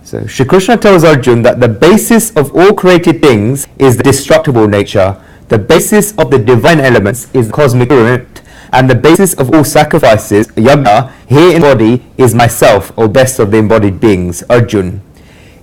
So Shri Krishna tells Arjuna that the basis of all created things is the destructible nature. The basis of the divine elements is the cosmic current, and the basis of all sacrifices, yajna, here in body, is myself, or best of the embodied beings, Arjuna.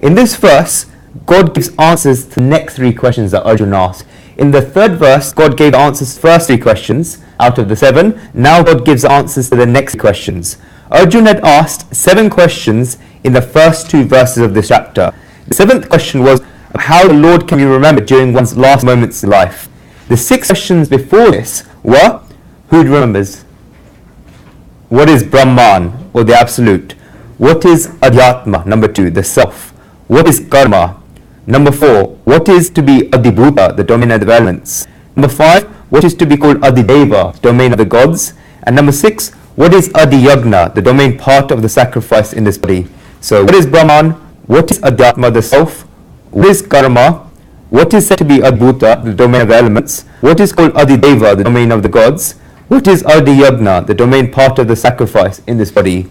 In this verse, God gives answers to the next three questions that Arjuna asked. In the third verse, God gave answers to the first three questions out of the 7. Now God gives answers to the next questions. Arjuna had asked 7 questions in the first 2 verses of this chapter. The 7th question was how the Lord can be remembered during one's last moments in life. The 6 questions before this were, who remembers? What is Brahman, or the Absolute? What is Adhyatma, number 2, the Self? What is Karma? Number 4, what is to be Adibhuta, the domain of the elements? Number 5, what is to be called Adideva, domain of the gods? And number 6, what is Adiyagna, the domain part of the sacrifice in this body? So what is Brahman? What is Adhyatma, the Self? What is Karma? What is said to be Adbhuta, the domain of the elements? What is called Adideva, the domain of the gods? What is Adiyagna, the domain part of the sacrifice in this body?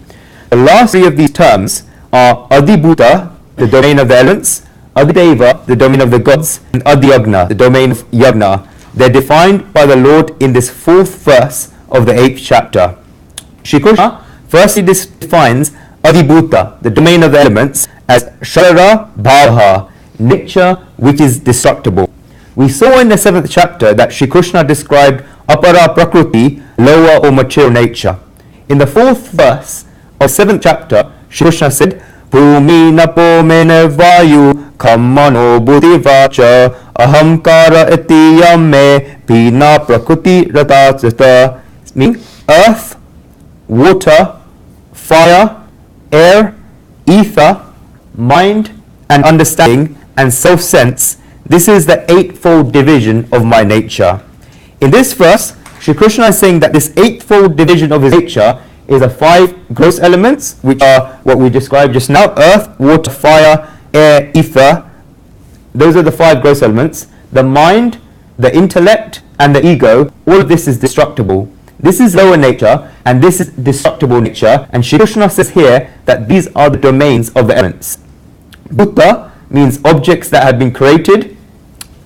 The last 3 of these terms are Adibhuta, the domain of the elements, Adideva, the domain of the gods, and Adiyagna, the domain of Yagna. They're defined by the Lord in this 4th verse of the 8th chapter. Shri Krishna firstly defines Adibhuta, the domain of the elements, as Sharara Bhavaha, nature which is destructible. We saw in the 7th chapter that Shri Krishna described Apara Prakriti, lower or material nature. In the 4th verse of 7th chapter, Shri Krishna said, Bhumi napo mene vayu kammano buddhivacha ahamkara iti yamme pina prakriti ratatsita. Meaning earth, water, fire, air, ether, mind, and understanding, and self-sense. This is the 8-fold division of my nature. In this verse, Shri Krishna is saying that this 8-fold division of his nature is the 5 gross elements, which are what we described just now: earth, water, fire, air, ether. Those are the 5 gross elements. The mind, the intellect, and the ego, all of this is destructible. This is lower nature, and this is destructible nature. And Shri Krishna says here that these are the domains of the elements. Bhuta means objects that have been created,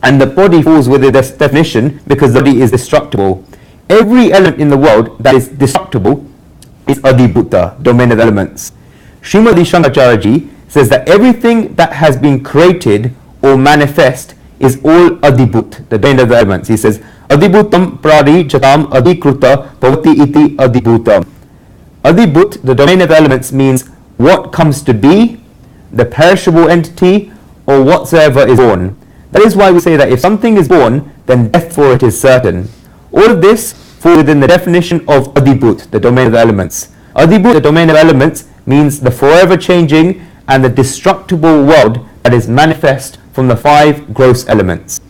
and the body falls within this definition because the body is destructible. Every element in the world that is destructible is Adibhuta, domain of elements. Srimad Shankaracharya says that everything that has been created or manifest is all Adibhut, the domain of the elements. He says, Adibhutam prari jatam adikruta bhavati iti adibhutam. Adibhut, the domain of elements, means what comes to be, the perishable entity, or whatsoever is born. That is why we say that if something is born, then death for it is certain. All of this falls within the definition of Adibhut, the domain of the elements. Adibhut, the domain of elements, means the forever changing and the destructible world that is manifest from the 5 gross elements.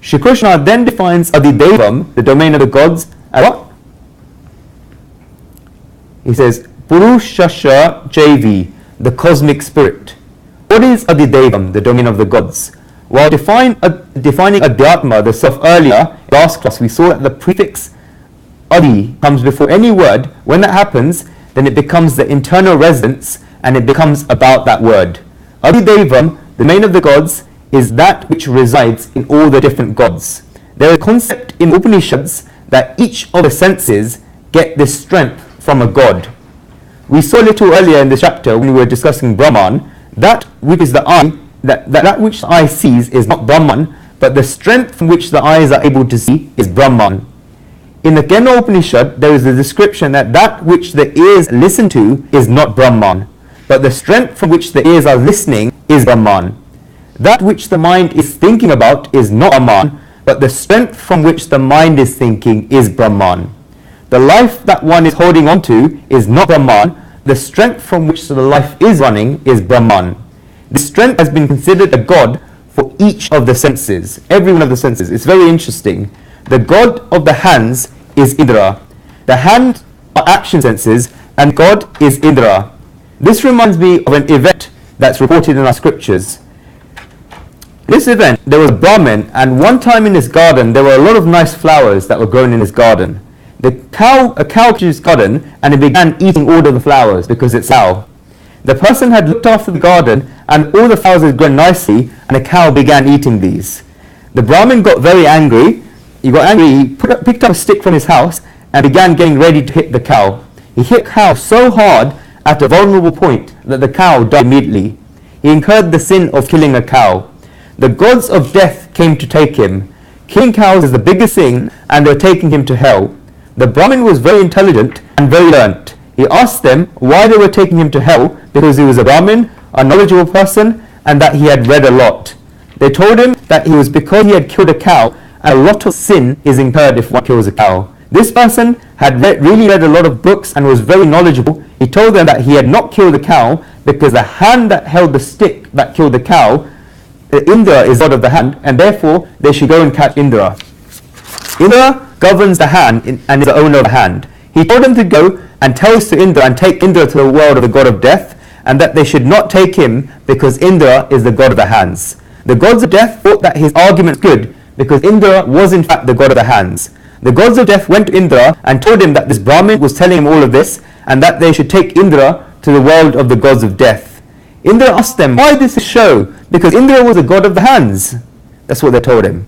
Shri Krishna then defines Adidevam, the domain of the gods, as what? He says, Purushasha Javi, the cosmic spirit. What is Adidevam, the domain of the gods? While defining Adhyatma, the self, earlier, last class, we saw that the prefix Adi comes before any word. When that happens, then it becomes the internal residence, and it becomes about that word. Adidevam, the domain of the gods, is that which resides in all the different gods. There is a concept in Upanishads that each of the senses get this strength from a god. We saw a little earlier in the chapter when we were discussing Brahman, that which is the eye, that which the eye sees is not Brahman, but the strength from which the eyes are able to see is Brahman. In the Kena Upanishad, there is a description that which the ears listen to is not Brahman, but the strength from which the ears are listening is Brahman. That which the mind is thinking about is not Brahman, but the strength from which the mind is thinking is Brahman. The life that one is holding on to is not Brahman, the strength from which the life is running is Brahman. This strength has been considered a god for each of the senses, every one of the senses. It's very interesting. The god of the hands is Indra. The hand are action senses, and God is Indra. This reminds me of an event that's reported in our scriptures. This event, there was a Brahmin, and one time in his garden, there were a lot of nice flowers that were grown in his garden. A cow came to his garden, and it began eating all of the flowers because it's cow. The person had looked after the garden, and all the flowers had grown nicely, and a cow began eating these. The Brahmin got very angry. He picked up a stick from his house and began getting ready to hit the cow. He hit the cow so hard at a vulnerable point that the cow died immediately. He incurred the sin of killing a cow. The gods of death came to take him. Killing cows is the biggest sin, and they were taking him to hell. The Brahmin was very intelligent and very learnt. He asked them why they were taking him to hell, because he was a Brahmin, a knowledgeable person, and that he had read a lot. They told him that it was because he had killed a cow, and a lot of sin is incurred if one kills a cow. This person had really read a lot of books and was very knowledgeable. He told them that he had not killed the cow because the hand that held the stick that killed the cow, Indra, is god of the hand, and therefore they should go and catch Indra. Indra governs the hand and is the owner of the hand. He told them to go and tell this to Indra and take Indra to the world of the god of death, and that they should not take him because Indra is the god of the hands. The gods of death thought that his argument was good because Indra was in fact the god of the hands. The gods of death went to Indra and told him that this Brahmin was telling him all of this, and that they should take Indra to the world of the gods of death. Indra asked them why this is so, because Indra was the god of the hands. That's what they told him.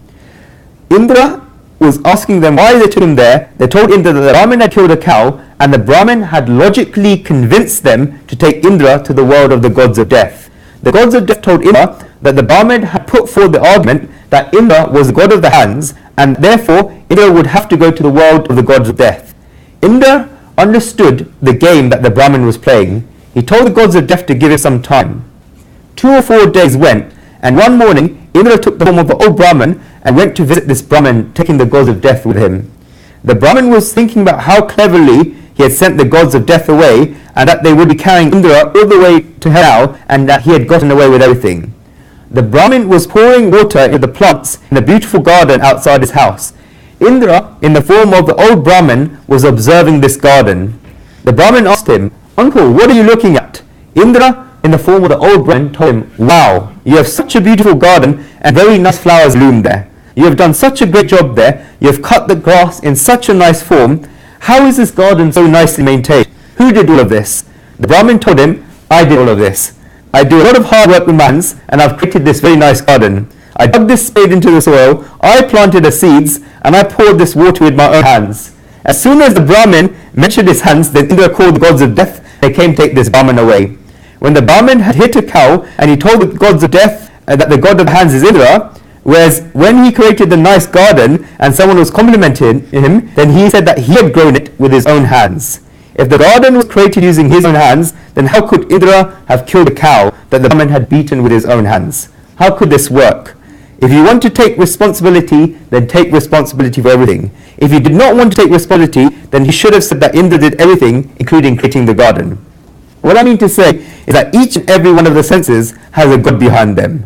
Indra was asking them why they took him there. They told Indra that the Brahmin had killed a cow, and the Brahmin had logically convinced them to take Indra to the world of the gods of death. The gods of death told Indra that the Brahmin had put forward the argument that Indra was the god of the hands, and therefore Indra would have to go to the world of the gods of death. Indra understood the game that the Brahmin was playing. He told the gods of death to give him some time. 2 or 4 days went, and one morning Indra took the form of an old Brahmin and went to visit this Brahmin, taking the gods of death with him. The Brahmin was thinking about how cleverly he had sent the gods of death away, and that they would be carrying Indra all the way to hell, and that he had gotten away with everything. The Brahmin was pouring water into the plants in a beautiful garden outside his house. Indra, in the form of the old Brahmin, was observing this garden. The Brahmin asked him, "Uncle, what are you looking at?" Indra, in the form of the old Brahmin, told him, "Wow, you have such a beautiful garden and very nice flowers bloom there. You have done such a great job there. You have cut the grass in such a nice form. How is this garden so nicely maintained? Who did all of this?" The Brahmin told him, "I did all of this. I do a lot of hard work with my hands, and I've created this very nice garden. I dug this spade into the soil, I planted the seeds, and I poured this water with my own hands." As soon as the Brahmin mentioned his hands, then Indra called the gods of death. They came to take this Brahmin away. When the Brahmin had hit a cow, and he told the gods of death that the god of the hands is Indra, whereas when he created the nice garden and someone was complimenting him, then he said that he had grown it with his own hands. If the garden was created using his own hands, then how could Indra have killed a cow that the Brahmin had beaten with his own hands? How could this work? If you want to take responsibility, then take responsibility for everything. If you did not want to take responsibility, then he should have said that Indra did everything, including creating the garden. What I mean to say is that each and every one of the senses has a god behind them.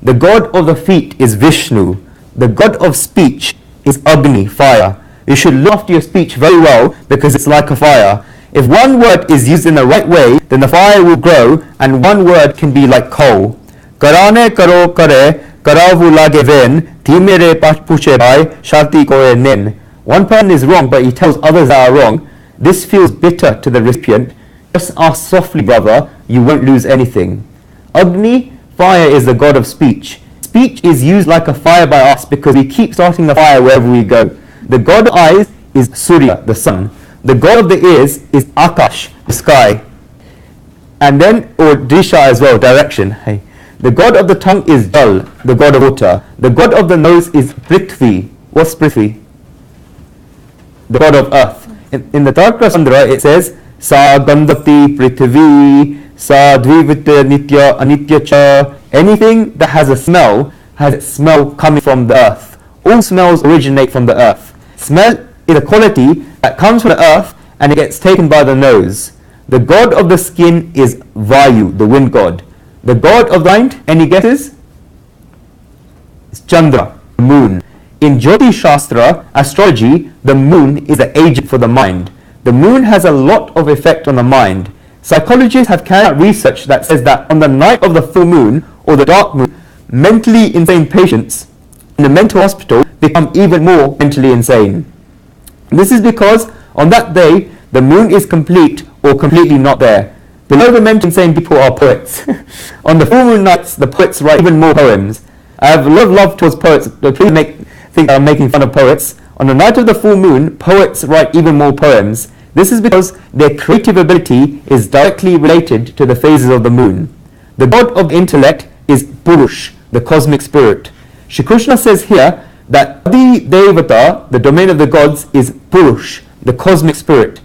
The god of the feet is Vishnu. The god of speech is Agni, fire. You should look after your speech very well, because it's like a fire. If one word is used in the right way, then the fire will grow, and one word can be like coal. Karane karo kare, karavu lage ven, timere puche bhai, shanti kore nin. One person is wrong, but he tells others that are wrong. This feels bitter to the recipient. Just ask softly, brother, you won't lose anything. Agni, fire, is the god of speech. Speech is used like a fire by us because we keep starting the fire wherever we go. The god of eyes is Surya, the sun. The god of the ears is Akash, the sky. And then, or Disha as well, direction. Hey. The god of the tongue is Jal, the god of water. The god of the nose is Prithvi. What's Prithvi? The god of earth. In the Tarka Sandra it says, Sa Gandhati Prithvi, Sa Dvivita Nitya Anitya Cha. Anything that has a smell has its smell coming from the earth. All smells originate from the earth. Smell is a quality that comes from the earth and it gets taken by the nose. The god of the skin is Vayu, the wind god. The god of the mind, any guesses? It's Chandra, the moon. In Jyotish Shastra, astrology, the moon is the agent for the mind. The moon has a lot of effect on the mind. Psychologists have carried out research that says that on the night of the full moon or the dark moon, mentally insane patients in a mental hospital become even more mentally insane. This is because on that day, the moon is complete or completely not there. Below the mentioned same people are poets. On the full moon nights, the poets write even more poems. I have a lot of love towards poets. Please think I'm making fun of poets. On the night of the full moon, poets write even more poems. This is because their creative ability is directly related to the phases of the moon. The god of intellect is Purush, the cosmic spirit. Shri Krishna says here that Adi Devata, the domain of the gods, is Purush, the cosmic spirit.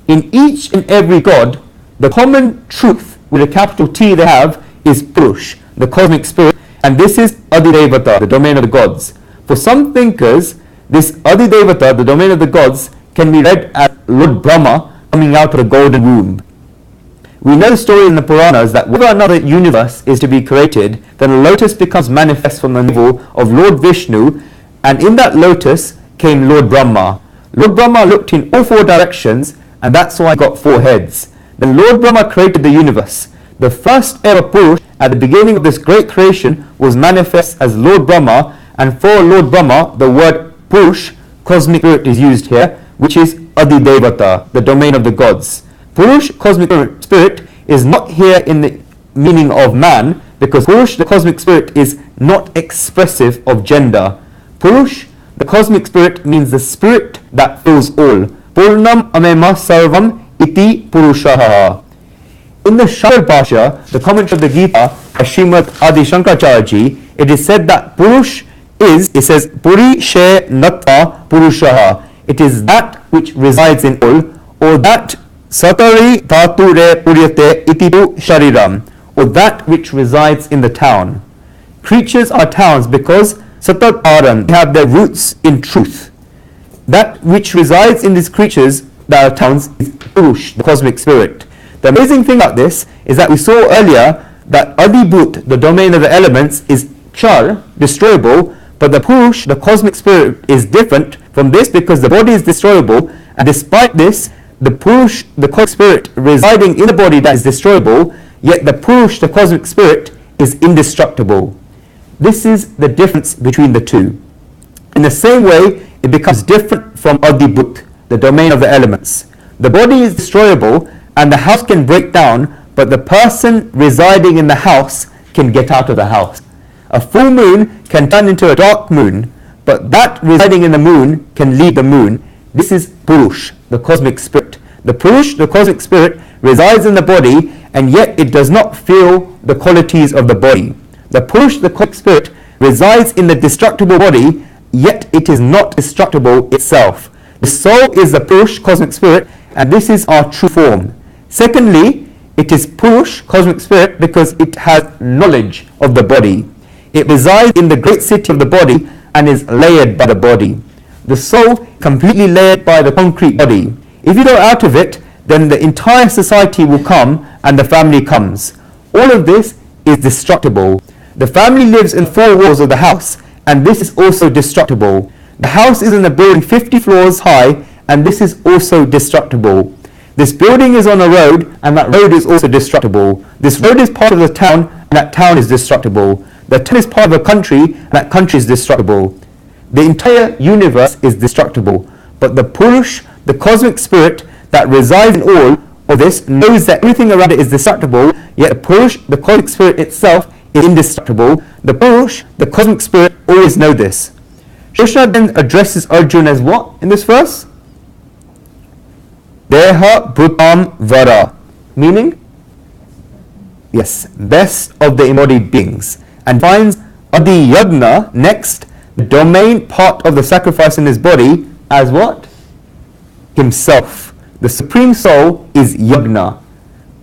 In each and every god, the common truth with a capital T they have is Purush, the cosmic spirit, and this is Adi Devata, the domain of the gods. For some thinkers, this Adi Devata, the domain of the gods, can be read as Lord Brahma coming out of the golden womb. We know the story in the Puranas that whether another universe is to be created, then a lotus becomes manifest from the navel of Lord Vishnu, and in that lotus came Lord Brahma. Lord Brahma looked in all four directions, and that's why he got four heads. Then Lord Brahma created the universe. The first ever Purush at the beginning of this great creation was manifest as Lord Brahma, and for Lord Brahma, the word Purush, cosmic spirit, is used here, which is Adi Devata, the domain of the gods. Purush, cosmic spirit, is not here in the meaning of man, because Purush, the cosmic spirit, is not expressive of gender. Purush, the cosmic spirit, means the spirit that fills all. Purnam amema sarvam iti purushaha. In the Shabad Bhashya, the commentary of the Gita by Srimad Adi Shankaracharya ji, it is said that Purush is, it says, Puri she natva purushaha. It is that which resides in all, or that satari dhature puryate ititu shariram, or that which resides in the town. Creatures are towns because satat aran, they have their roots in truth. That which resides in these creatures that are towns is Purush, the cosmic spirit. The amazing thing about this is that we saw earlier that Adibhut, the domain of the elements, is Char, destroyable, but the Purush, the cosmic spirit, is different from this because the body is destroyable, and despite this, the Purush, the cosmic spirit, residing in the body that is destroyable, yet the Purush, the cosmic spirit, is indestructible. This is the difference between the two. In the same way, it becomes different from Adibhut, the domain of the elements. The body is destroyable, and the house can break down, but the person residing in the house can get out of the house. A full moon can turn into a dark moon, but that residing in the moon can leave the moon. This is Purush, the cosmic spirit. The Purush, the cosmic spirit, resides in the body, and yet it does not feel the qualities of the body. The Purush, the cosmic spirit, resides in the destructible body, yet it is not destructible itself. The soul is the Purush, cosmic spirit, and this is our true form. Secondly, it is Purush, cosmic spirit, because it has knowledge of the body. It resides in the great city of the body and is layered by the body. The soul completely layered by the concrete body. If you go out of it, then the entire society will come and the family comes. All of this is destructible. The family lives in 4 walls of the house, and this is also destructible. The house is in a building 50 floors high, and this is also destructible. This building is on a road, and that road is also destructible. This road is part of the town, and that town is destructible. The town is part of a country, and that country is destructible. The entire universe is destructible. But the Purush, the cosmic spirit that resides in all of this, knows that everything around it is destructible, yet the Purush, the cosmic spirit itself, is indestructible. The Purush, the cosmic spirit, always know this. Krishna then addresses Arjuna as what in this verse? Deha Bhutam Vara, meaning, yes, best of the embodied beings, and finds Adi Yagna next, the domain part of the sacrifice in his body, as what? Himself. The supreme soul is Yagna.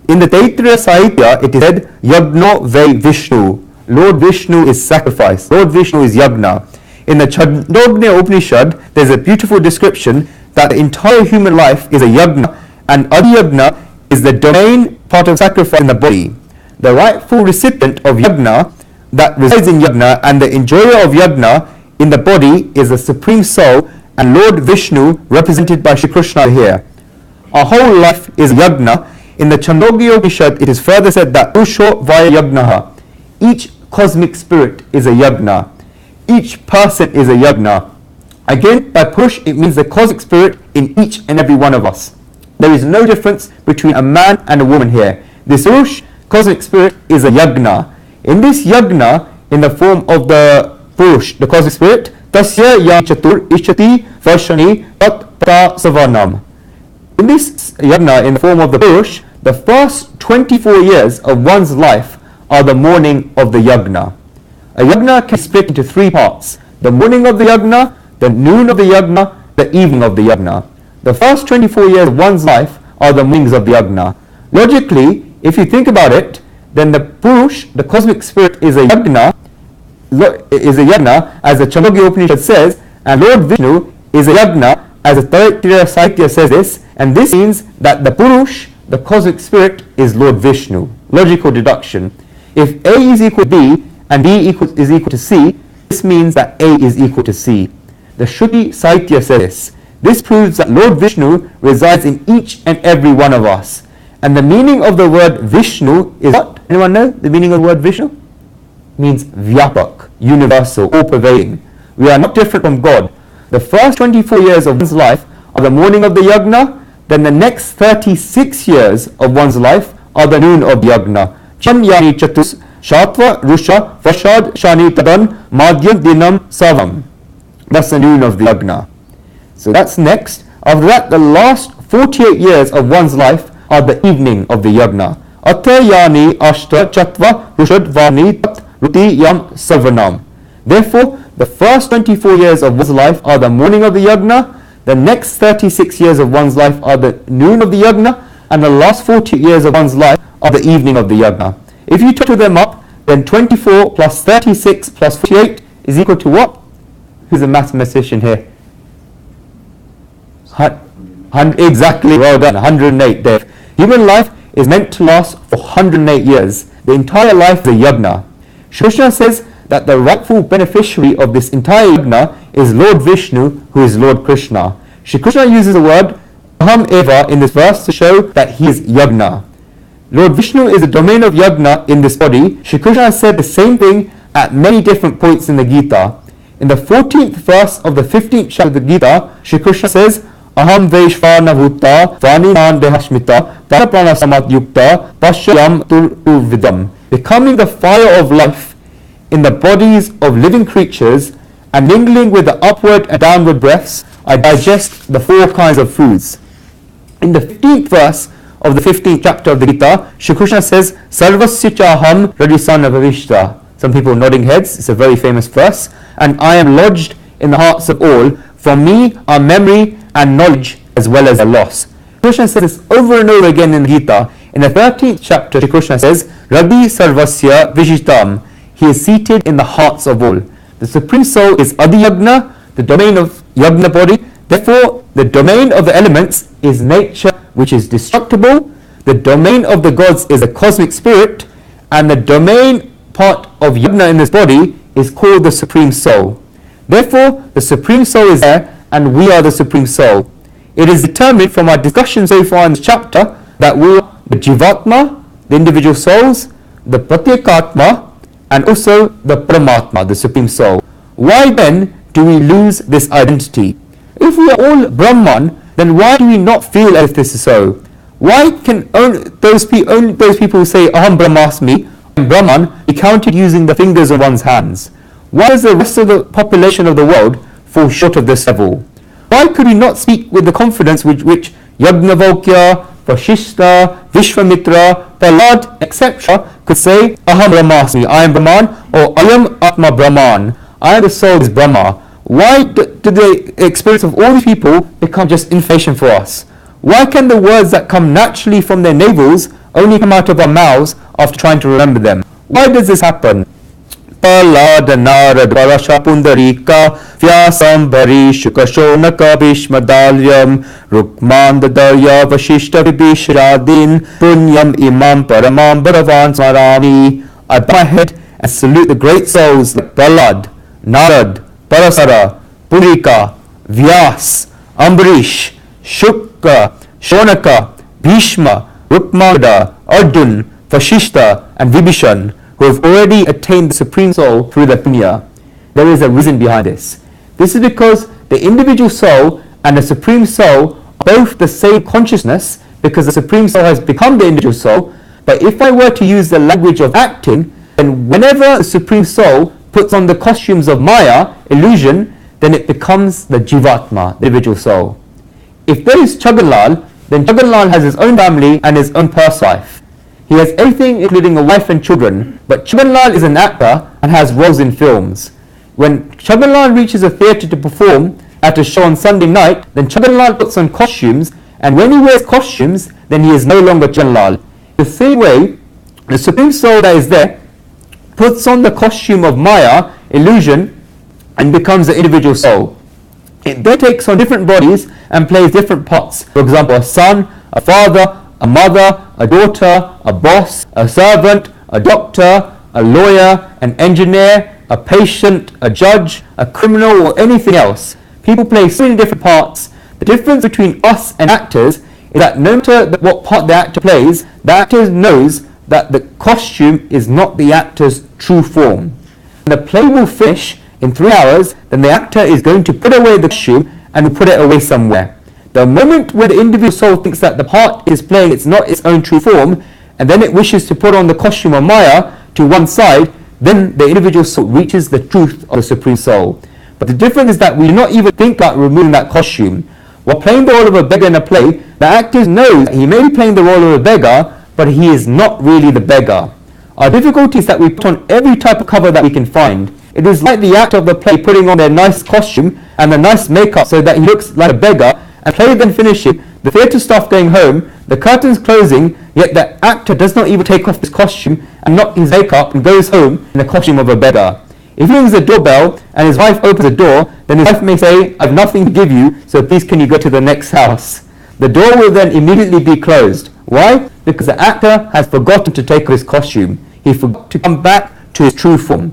In the Taittiriya Sahitya, it is said, Yagno Vai Vishnu. Lord Vishnu is sacrifice. Lord Vishnu is Yagna. In the Chandogya Upanishad, there is a beautiful description that the entire human life is a yagna, and Adi Yagna is the domain part of sacrifice in the body. The rightful recipient of yagna that resides in yagna and the enjoyer of yagna in the body is the supreme soul, and Lord Vishnu represented by Shri Krishna here. Our whole life is yagna. In the Chandogya Upanishad, it is further said that Usho Vaya Yagnaha. Each cosmic spirit is a yagna. Each person is a yagna. Again, by Purush, it means the cosmic spirit in each and every one of us. There is no difference between a man and a woman here. This Purush, cosmic spirit, is a yagna. In this yagna, in the form of the Purush, the cosmic spirit, tasya ya chatur ishati varshani tat pata savanam. In this yagna, in the form of the Purush, the first 24 years of one's life are the morning of the yagna. A yagna can be split into three parts: the morning of the yagna, the noon of the yagna, the evening of the yagna. The first 24 years of one's life are the mornings of the yagna. Logically, if you think about it, then the Purush, the cosmic spirit, is a yagna, as the Chandogya Upanishad says, and Lord Vishnu is a yagna, as the Taittiriya Sahitya says this, and this means that the Purush, the cosmic spirit, is Lord Vishnu. Logical deduction. If A is equal to B and B is equal to C, this means that A is equal to C. The Shruti Sahitya says this. This proves that Lord Vishnu resides in each and every one of us. And the meaning of the word Vishnu is what? Anyone know the meaning of the word Vishnu? It means Vyapak, universal, all-pervading. We are not different from God. The first 24 years of one's life are the morning of the yagna, then the next 36 years of one's life are the noon of the yagna. Cham yani chatus shatva rusha vashad shani tadan madhyam dinam savam. That's the noon of the yagna. So that's next. After that, the last 48 years of one's life are the evening of the yagna. Atha yani ashta chatva rushad vani tat ruti yam savanam. Therefore, the first 24 years of one's life are the morning of the yagna, the next 36 years of one's life are the noon of the yagna, and the last 40 years of one's life are the evening of the yagna. If you total them up, then 24 plus 36 plus 48 is equal to what? Who's a mathematician here? Exactly, well done, 108, Dave. Human life is meant to last for 108 years. The entire life is a yagna. Shri Krishna says that the rightful beneficiary of this entire yagna is Lord Vishnu, who is Lord Krishna. Shri Krishna uses the word aham eva in this verse to show that he is yagna. Lord Vishnu is the domain of yagna in this body. Shri Krishna has said the same thing at many different points in the Gita. In the 14th verse of the 15th chapter of the Gita, Shri Krishna says, aham vaishvana bhuta vaniman dehashmita paraprana samatyukta pashyam vidam. Becoming the fire of life in the bodies of living creatures and mingling with the upward and downward breaths, I digest the four kinds of foods. In the 15th verse of the 15th chapter of the Gita, Shri Krishna says, sarvasya chaham radisana bhavishta. Some people nodding heads, it's a very famous verse. And I am lodged in the hearts of all. From me are memory and knowledge as well as a loss. Krishna says this over and over again in the Gita. In the 13th chapter, Shri Krishna says, Radhi sarvasya vishitam. He is seated in the hearts of all. The Supreme Soul is Adi Yagna, the domain of Yagna body. Therefore, the domain of the elements is nature, which is destructible. The domain of the gods is a cosmic spirit. And the domain part of Yagna in this body is called the Supreme Soul. Therefore, the Supreme Soul is there, and we are the Supreme Soul. It is determined from our discussion so far in this chapter that we are the Jivatma, the individual souls, the Pratyekatma, and also the Paramatma, the Supreme Soul. Why then do we lose this identity? If we are all Brahman, then why do we not feel as if this is so? Why can only those people who say Aham Brahmasmi, I'm Brahman, be counted using the fingers of one's hands? Why does the rest of the population of the world fall short of this level? Why could we not speak with the confidence with which Yagnavalkya, Vashishta, Vishwamitra, Prahlad, etc. could say, Aham Brahmasmi, I am Brahman, or Ayam Atma Brahman, I am the soul is Brahma. Why did the experience of all these people become just inflation for us? Why can the words that come naturally from their navels only come out of our mouths after trying to remember them? Why does this happen? Prahlad, Narad, Parasha Pundarika, Vyasam, Bhari, Shukashonaka, Bhishmadalyam, Rukman, Dadarya, Vashishta, Vibhishradin, Punyam, Imam, Paramam, Bharavan, Smarani. I bow my head and salute the great souls like Prahlad, Narad, Parasara, Purika, Vyas, Ambarish, Shukka, Shonaka, Bhishma, Rukmanda, Arjuna, Vashishta, and Vibhishan, who have already attained the Supreme Soul through the punya. There is a reason behind this. This is because the individual soul and the Supreme Soul are both the same consciousness, because the Supreme Soul has become the individual soul. But if I were to use the language of acting, then whenever the Supreme Soul puts on the costumes of Maya, illusion, then it becomes the Jivatma, the individual soul. If there is Chaganlal, then Chaganlal has his own family and his own personal life. He has everything including a wife and children, but Chaganlal is an actor and has roles in films. When Chaganlal reaches a theatre to perform at a show on Sunday night, then Chaganlal puts on costumes, and when he wears costumes, then he is no longer Chaganlal. The same way, the Supreme Soul that is there puts on the costume of Maya, illusion, and becomes the individual soul. It then takes on different bodies and plays different parts. For example, a son, a father, a mother, a daughter, a boss, a servant, a doctor, a lawyer, an engineer, a patient, a judge, a criminal, or anything else. People play so many different parts. The difference between us and actors is that no matter what part the actor plays, the actor knows that the costume is not the actor's true form. When the play will finish in 3 hours, then the actor is going to put away the costume and put it away somewhere. The moment where the individual soul thinks that the part is playing it's not its own true form, and then it wishes to put on the costume of Maya to one side, then the individual soul reaches the truth of the Supreme Soul. But the difference is that we do not even think about removing that costume. While playing the role of a beggar in a play, the actor knows that he may be playing the role of a beggar, but he is not really the beggar. Our difficulty is that we put on every type of cover that we can find. It is like the actor of the play putting on their nice costume and the nice makeup so that he looks like a beggar, and play then finishing, the theatre staff going home, the curtains closing, yet the actor does not even take off his costume and not his makeup and goes home in the costume of a beggar. If he rings the doorbell and his wife opens the door, then his wife may say, "I have nothing to give you, so please can you go to the next house." The door will then immediately be closed. Why? Because the actor has forgotten to take off his costume. He forgot to come back to his true form.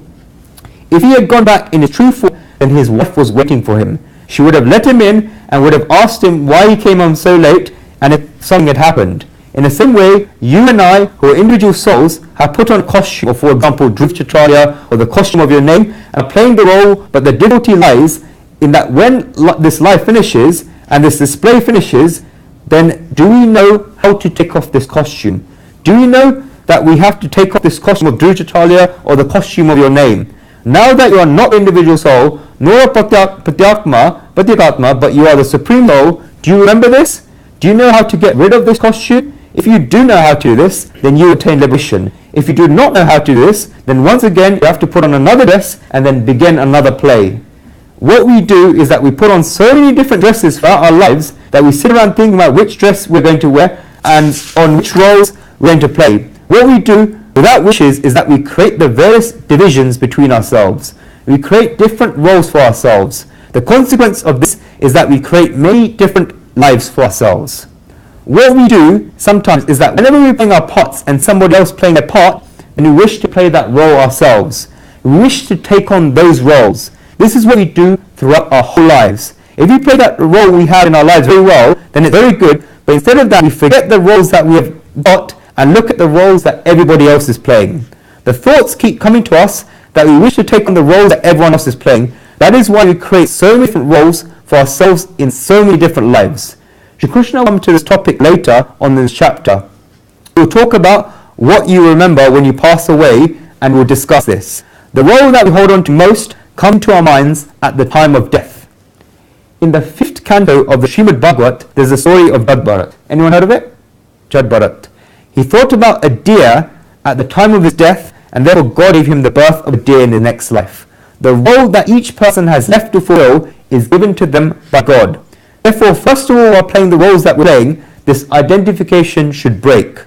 If he had gone back in his true form, then his wife was waiting for him. She would have let him in and would have asked him why he came home so late and if something had happened. In the same way, you and I, who are individual souls, have put on a costume, or for example, Dhruv or the costume of your name, and are playing the role, but the difficulty lies in that when this life finishes and this display finishes, then do we know how to take off this costume? Do we know that we have to take off this costume of Dhruv or the costume of your name? Now that you are not individual soul, nor a Pratyatma, but you are the Supreme Soul, do you remember this? Do you know how to get rid of this costume? If you do know how to do this, then you attain liberation. If you do not know how to do this, then once again you have to put on another dress and then begin another play. What we do is that we put on so many different dresses throughout our lives that we sit around thinking about which dress we're going to wear and on which roles we're going to play. What we do without wishes is that we create the various divisions between ourselves. We create different roles for ourselves. The consequence of this is that we create many different lives for ourselves. What we do sometimes is that whenever we're playing our parts and somebody else playing their part, then we wish to play that role ourselves. We wish to take on those roles. This is what we do throughout our whole lives. If we play that role we have in our lives very well, then it's very good, but instead of that we forget the roles that we have got and look at the roles that everybody else is playing. The thoughts keep coming to us that we wish to take on the roles that everyone else is playing. That is why we create so many different roles for ourselves in so many different lives. Shri Krishna will come to this topic later on in this chapter. We'll talk about what you remember when you pass away, and we'll discuss this. The role that we hold on to most come to our minds at the time of death. In the 5th canto of the Srimad Bhagavat, there's a story of Jad. Anyone heard of it? Jad. He thought about a deer at the time of his death, and therefore God gave him the birth of a deer in the next life. The role that each person has left to fulfill is given to them by God. Therefore, first of all, while playing the roles that we're playing, this identification should break.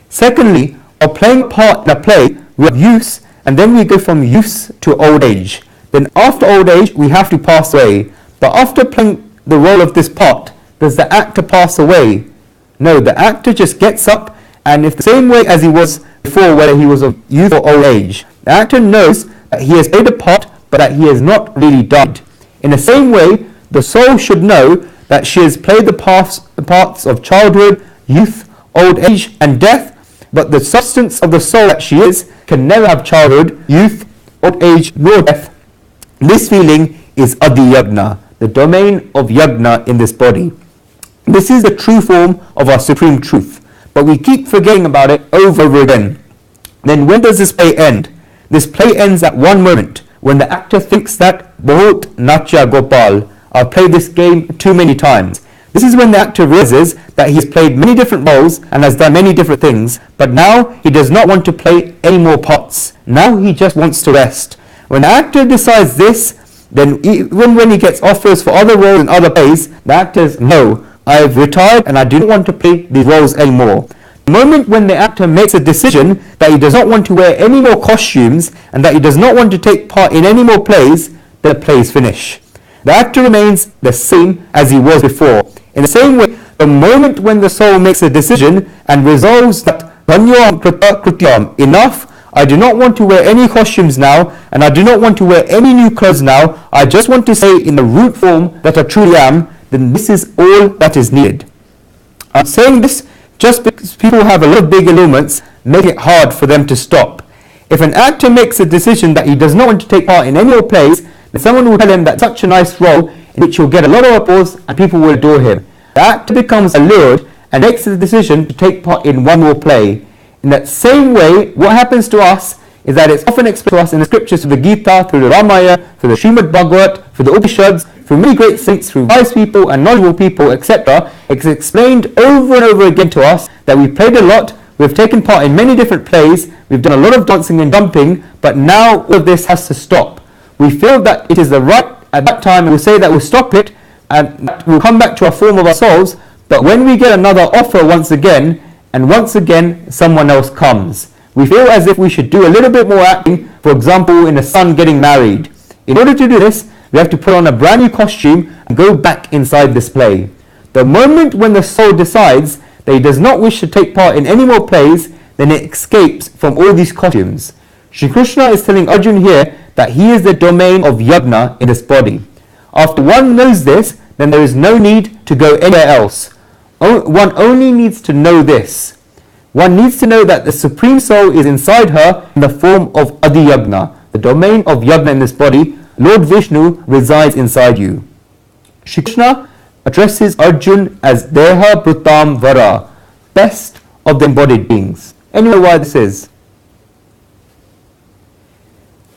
Secondly, while playing a part in a play, we have youth, and then we go from youth to old age. Then after old age, we have to pass away. But after playing the role of this part, does the actor pass away? No, the actor just gets up, and if the same way as he was before, whether he was of youth or old age, the actor knows that he has played a part, but that he has not really died. In the same way, the soul should know that she has played the parts of childhood, youth, old age, and death, but the substance of the soul that she is can never have childhood, youth, old age, nor death. This feeling is Adi Yagna, the domain of Yagna in this body. This is the true form of our supreme truth. but we keep forgetting about it over and over again. Then when does this play end? This play ends at one moment, when the actor thinks that, Bahut Nacha Gopal, I've played this game too many times. This is when the actor realizes that he's played many different roles and has done many different things, but now he does not want to play any more parts. Now he just wants to rest. When the actor decides this, then even when he gets offers for other roles in other plays, the actor says, no, I have retired and I do not want to play these roles anymore. The moment when the actor makes a decision that he does not want to wear any more costumes and that he does not want to take part in any more plays, the plays finish. The actor remains the same as he was before. In the same way, the moment when the soul makes a decision and resolves that enough, I do not want to wear any costumes now, and I do not want to wear any new clothes now, I just want to say in the root form that I truly am, then this is all that is needed. I'm saying this just because people have a lot of big allurements, making it hard for them to stop. If an actor makes a decision that he does not want to take part in any more plays, then someone will tell him that such a nice role in which he'll get a lot of applause and people will adore him. The actor becomes allured and makes the decision to take part in one more play. In that same way, what happens to us is that it's often explained to us in the scriptures through the Gita, through the Ramayana, through the Srimad Bhagavat, through the Upanishads, through many great saints, through wise people and knowledgeable people, etc. It's explained over and over again to us that we've played a lot, we've taken part in many different plays, we've done a lot of dancing and jumping, but now all of this has to stop. We feel that it is the right at that time, and we'll say that we'll stop it and we'll come back to our form of our souls, but when we get another offer once again, and once again someone else comes, we feel as if we should do a little bit more acting, for example in a son getting married. In order to do this, we have to put on a brand new costume and go back inside this play. The moment when the soul decides that he does not wish to take part in any more plays, then it escapes from all these costumes. Shri Krishna is telling Arjuna here that he is the domain of yagna in this body. After one knows this, then there is no need to go anywhere else. One only needs to know this. One needs to know that the Supreme Soul is inside her in the form of Adi Yagna, the domain of yagna in this body. Lord Vishnu resides inside you. Shri Krishna addresses Arjuna as Deha Brutam Vara, best of the embodied beings. Anyway, why this is?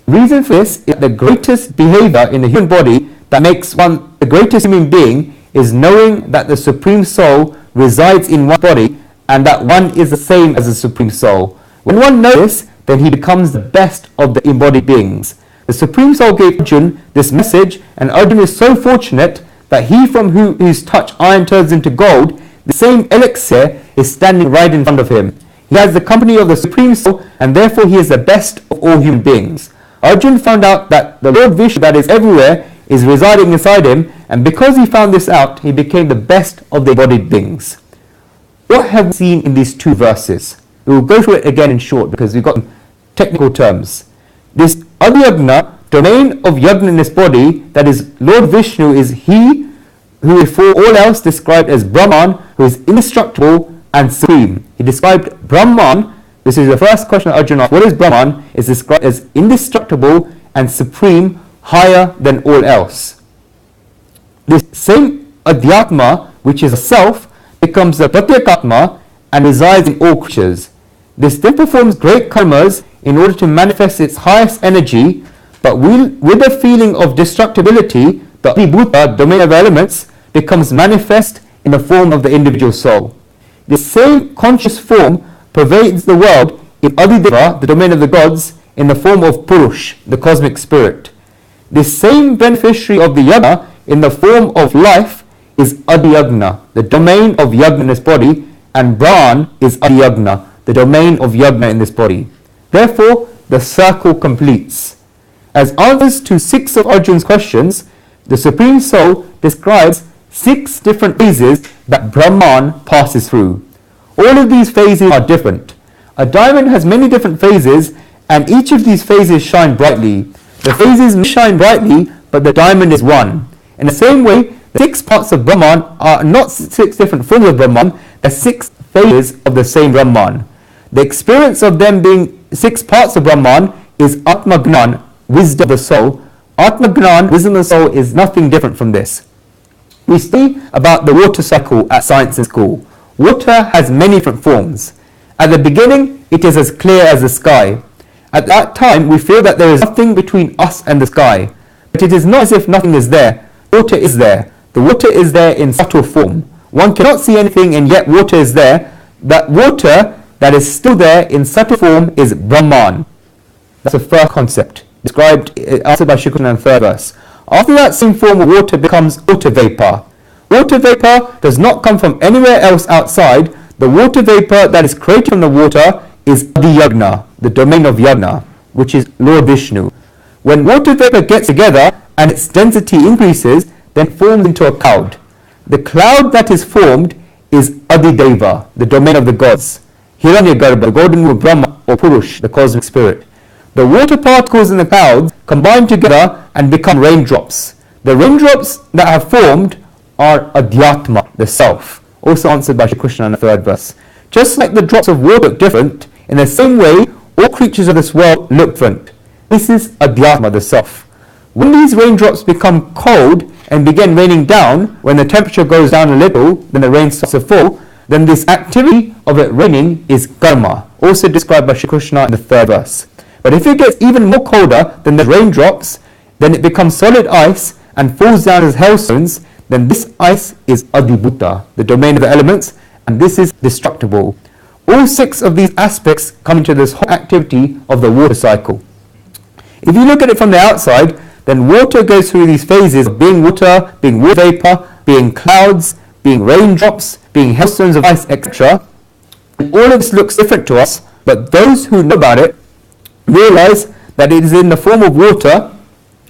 Reason for this is that the greatest behavior in the human body that makes one the greatest human being is knowing that the Supreme Soul resides in one body and that one is the same as the Supreme Soul. When one knows this, then he becomes the best of the embodied beings. The Supreme Soul gave Arjuna this message, and Arjuna is so fortunate that he from whose touch iron turns into gold, the same elixir is standing right in front of him. He has the company of the Supreme Soul, and therefore he is the best of all human beings. Arjuna found out that the Lord Vishnu that is everywhere is residing inside him, and because he found this out, he became the best of the embodied beings. What have we seen in these two verses? We will go through it again in short because we've got technical terms. This Adhyagna, domain of yagna in this body, that is Lord Vishnu, is he who is for all else described as Brahman, who is indestructible and supreme. He described Brahman, this is the first question Arjuna asked, what is Brahman? Is described as indestructible and supreme, higher than all else. This same Adhyatma, which is a self, becomes the Pratyekatma and resides in all creatures. This then performs great karmas in order to manifest its highest energy, but with a feeling of destructibility, the Adhibhuta, domain of elements, becomes manifest in the form of the individual soul. This same conscious form pervades the world in Adideva, the domain of the gods, in the form of Purush, the cosmic spirit. This same beneficiary of the yagna in the form of life is Adhyagna, the domain of yagna in this body, and Brahman is Adhyagna, the domain of yagna in this body. Therefore, the circle completes. As answers to 6 of Arjuna's questions, the Supreme Soul describes 6 different phases that Brahman passes through. All of these phases are different. A diamond has many different phases, and each of these phases shine brightly. The phases may shine brightly, but the diamond is one. In the same way, the 6 parts of Brahman are not 6 different forms of Brahman, they're 6 phases of the same Brahman. The experience of them being 6 parts of Brahman is Atmagnan, wisdom of the soul. Atmagnan, wisdom of the soul, is nothing different from this. We study about the water cycle at science in school. Water has many different forms. At the beginning, it is as clear as the sky. At that time, we feel that there is nothing between us and the sky. But it is not as if nothing is there. Water is there. The water is there in subtle form. One cannot see anything and yet water is there. That water that is still there in subtle form is Brahman. That's the first concept, described, answered by Shri Krishna in the third verse. After that, same form of water becomes water vapor. Water vapor does not come from anywhere else outside. The water vapor that is created from the water is Adi Yagna, the domain of Yagna, which is Lord Vishnu. When water vapor gets together and its density increases, then forms into a cloud. The cloud that is formed is Adideva, the domain of the gods. Hiranyagarbha, the golden rule Brahma, or Purush, the cosmic spirit. The water particles in the clouds combine together and become raindrops. The raindrops that have formed are Adhyatma, the self, also answered by Shri Krishna in the third verse. Just like the drops of water look different, in the same way, all creatures of this world look different. This is Adhyatma, the self. When these raindrops become cold and begin raining down, when the temperature goes down a little, then the rain starts to fall, then this activity of it raining is karma, also described by Shri Krishna in the third verse. But if it gets even more colder than the raindrops, then it becomes solid ice and falls down as hailstones, then this ice is Adibhuta, the domain of the elements, and this is destructible. All six of these aspects come into this whole activity of the water cycle. If you look at it from the outside, then water goes through these phases of being water vapor, being clouds, being raindrops, being hailstones of ice, etc. And all of this looks different to us, but those who know about it realize that it is in the form of water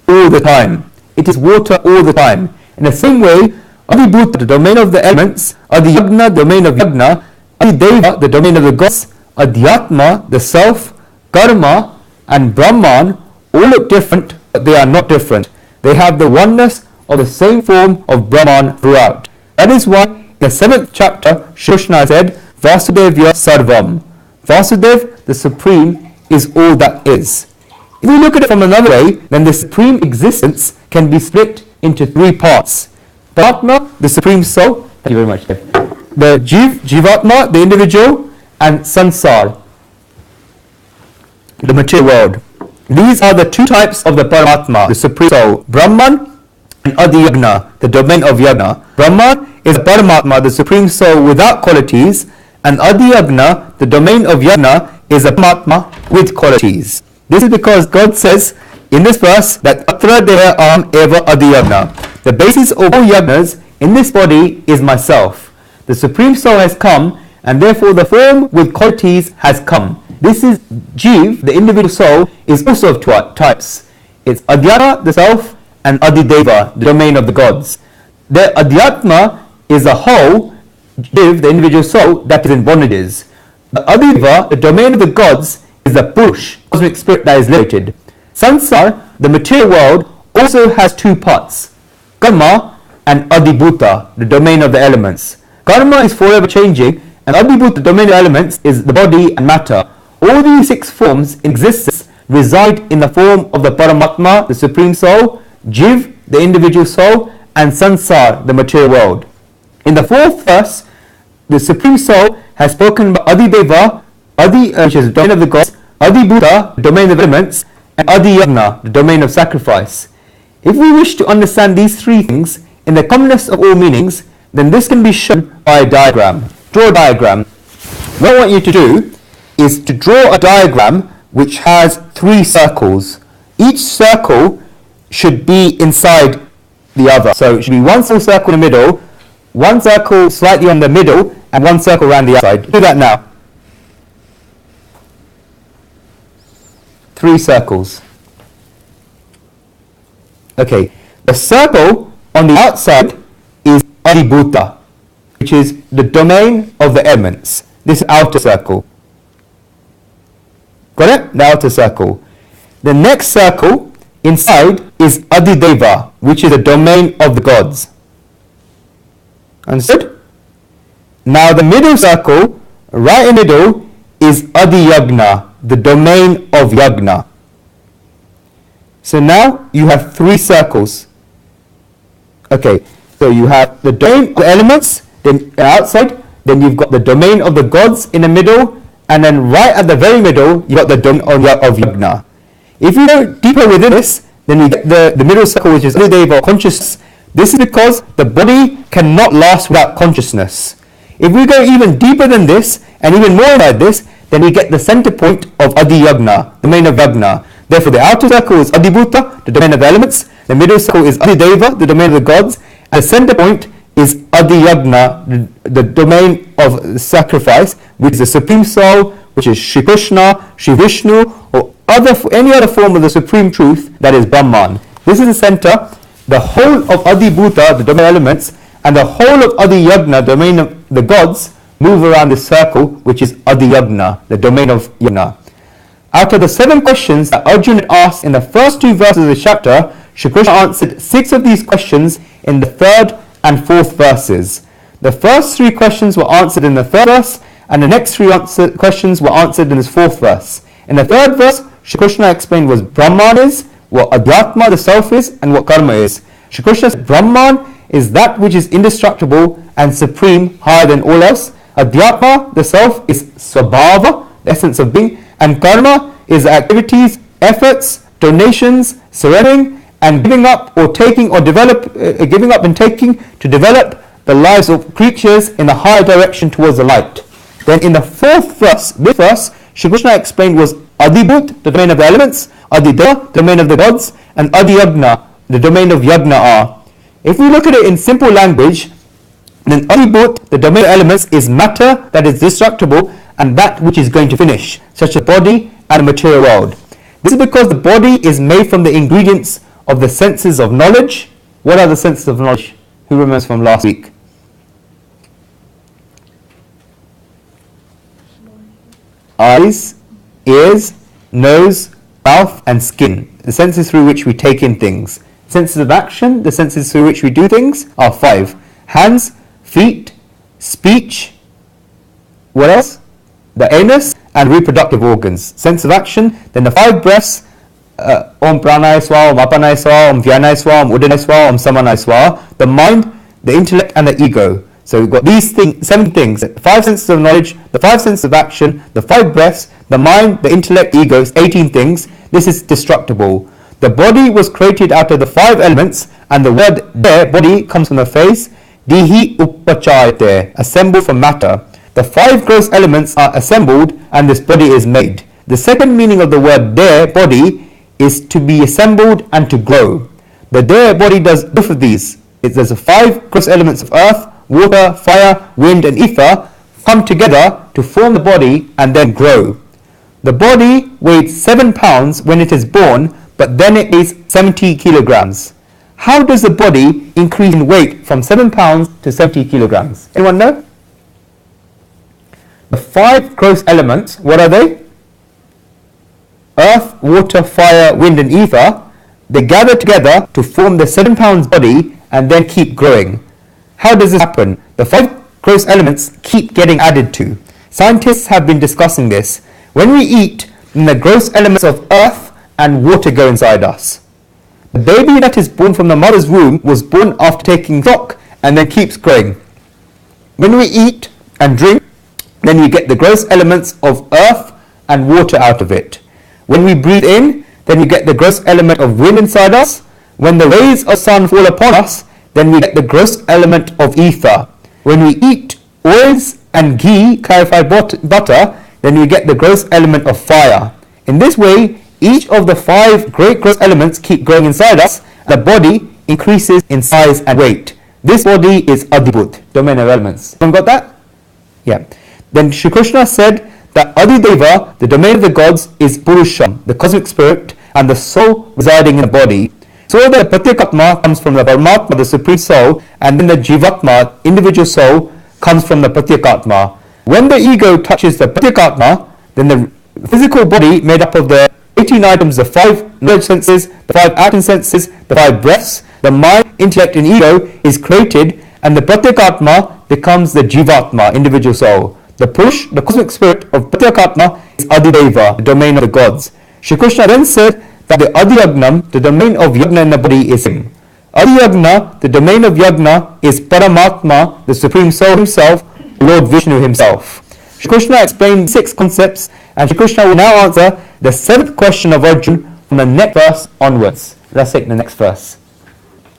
all the time. It is water all the time. In the same way, Adibhuta, the domain of the elements, Adiyagna, domain of Yagna, Adideva, the domain of the gods, Adhyatma, the self, Karma, and Brahman all look different, but they are not different. They have the oneness of the same form of Brahman throughout. That is why in the 7th chapter, Shri Krishna said, Vasudevya Sarvam. Vasudev, the supreme, is all that is. If we look at it from another way, then the supreme existence can be split into three parts. Paratma, the supreme soul, thank you very much, Dev. The Jivatma, the individual, and Sansar, the material world. These are the two types of the Paramatma, the supreme soul, Brahman and Adiyagna, the domain of Yagna. Brahman is Paramatma, the supreme soul without qualities, and Adiyagna, the domain of Yagna, is a Paramatma with qualities. This is because God says in this verse that Atra Deha Aham Eva Adiyagna. The basis of all Yagnas in this body is myself. The supreme soul has come, and therefore the form with qualities has come. This is Jiv, the individual soul, is also of two types. It's Adhyatma, the self, and Adideva, the domain of the gods. The Adhyatma is a whole, Jiv, the individual soul, that is in bondages. The Adideva, the domain of the gods, is the Purush, cosmic spirit that is liberated. Sansar, the material world, also has two parts, Karma and Adibhuta, the domain of the elements. Karma is forever changing, and Adibhuta, the domain of elements, is the body and matter. All these six forms in existence reside in the form of the Paramatma, the supreme soul, Jiv, the individual soul, and Sansar, the material world. In the fourth verse, the supreme soul has spoken about Adideva, which is the domain of the gods, Adibhuta, the domain of elements, and Adiyagna, the domain of sacrifice. If we wish to understand these three things in the commonest of all meanings, then this can be shown by a diagram. Draw a diagram. What I want you to do is to draw a diagram which has three circles. Each circle should be inside the other. So it should be one full circle in the middle, one circle slightly on the middle, and one circle around the outside. Do that now. 3 circles. Okay, the circle on the outside is Adibhuta, which is the domain of the elements. This outer circle. Got it? The outer circle. The next circle inside is Adideva, which is the domain of the gods. Understood? Now the middle circle, right in the middle, is Adiyagna, the domain of Yagna. So now you have 3 circles. Okay, so you have the domain of the elements, then outside, then you've got the domain of the gods in the middle, and then right at the very middle, you've got the domain of Yagna. If you go deeper within this, then you get the middle circle, which is Adideva, consciousness. This is because the body cannot last without consciousness. If we go even deeper than this, and even more inside this, then we get the center point of Adi Yagna, the domain of Yagna. Therefore, the outer circle is Adibhuta, the domain of elements. The middle circle is Adideva, the domain of the gods. And the center point is Adi Yagna, the domain of sacrifice, which is the Supreme Soul, which is Shri Krishna, Shri Vishnu, or any other form of the Supreme Truth, that is Brahman. This is the center. The whole of Adibhuta, the domain of elements, and the whole of Adi Yagna, domain of the gods, move around this circle, which is Adi Yagna, the domain of Yagna. Out of the 7 questions that Arjuna asked in the first 2 verses of the chapter, Shri Krishna answered 6 of these questions in the 3rd and 4th verses. The first 3 questions were answered in the 3rd verse, and the next 3 questions were answered in his 4th verse. In the 3rd verse, Shri Krishna explained what Brahman is, what Adhyatma, the self, is, and what Karma is. Shri Krishna said Brahman is that which is indestructible and supreme, higher than all else. Adhyatma, the self, is Swabhava, the essence of being, and Karma is activities, efforts, donations, surrendering, and giving up or taking or giving up and taking to develop the lives of creatures in a higher direction towards the light. Then in the 4th verse, this verse, Shri Krishna explained was Adibhut, the domain of the elements, Adideva, the domain of the gods, and Adiyagna, the domain of Yagna are. If we look at it in simple language, then Adibhut, the domain of elements, is matter that is destructible and that which is going to finish, such as body and the material world. This is because the body is made from the ingredients of the senses of knowledge. What are the senses of knowledge? Who remembers from last week? Eyes, ears, nose, mouth, and skin. The senses through which we take in things. Senses of action, the senses through which we do things, are 5. Hands, feet, speech, what else? The anus, and reproductive organs. Sense of action, then the 5 breaths, Om Pranaya Swaha, Om Apanaya Swaha, Om Vyanaya Swaha, Om Uddanaya Swaha, Om Samanaya Swaha. The mind, the intellect, and the ego. So we've got these 7 things, 5 senses of knowledge, the 5 senses of action, the 5 breaths, the mind, the intellect, ego, 18 things. This is destructible. The body was created out of the 5 elements, and the word there, body, comes from the phrase Dihi Upachayate, assembled from matter. The 5 gross elements are assembled, and this body is made. The second meaning of the word there, body, is to be assembled and to grow. The there body does both of these. There's the 5 gross elements of earth, water, fire, wind, and ether come together to form the body and then grow. The body weighs 7 pounds when it is born, but then it weighs 70 kilograms. How does the body increase in weight from 7 pounds to 70 kilograms? Anyone know? The 5 gross elements, what are they? Earth, water, fire, wind, and ether. They gather together to form the 7 pounds body and then keep growing. How does this happen? The 5 gross elements keep getting added to. Scientists have been discussing this. When we eat, then the gross elements of earth and water go inside us. The baby that is born from the mother's womb was born after taking shock and then keeps growing. When we eat and drink, then we get the gross elements of earth and water out of it. When we breathe in, then we get the gross element of wind inside us. When the rays of the sun fall upon us, then we get the gross element of ether. When we eat oils and ghee, clarified butter, then we get the gross element of fire. In this way, each of the 5 great gross elements keep growing inside us. The body increases in size and weight. This body is Adibhut, domain of elements. Everyone got that? Yeah. Then Shri Krishna said that Adideva, the domain of the gods, is Purusham, the cosmic spirit, and the soul residing in the body. So the Pratyekatma comes from the Paramatma, the supreme soul, and then the Jivatma, individual soul, comes from the Pratyekatma. When the ego touches the Pratyekatma, then the physical body made up of the 18 items, the 5 knowledge senses, the 5 action senses, the 5 breaths, the mind, intellect, and ego is created, and the Pratyekatma becomes the Jivatma, individual soul. The Purush, the cosmic spirit of Pratyekatma, is Adideva, the domain of the gods. Shri Krishna then said that the Adiyagnam, the domain of Yagna in the body, is him. Adiyagna, the domain of Yagna, is Paramatma, the supreme soul himself, Lord Vishnu himself. Shri Krishna explained 6 concepts, and Shri Krishna will now answer the 7th question of Arjuna from the next verse onwards. Let's take the next verse.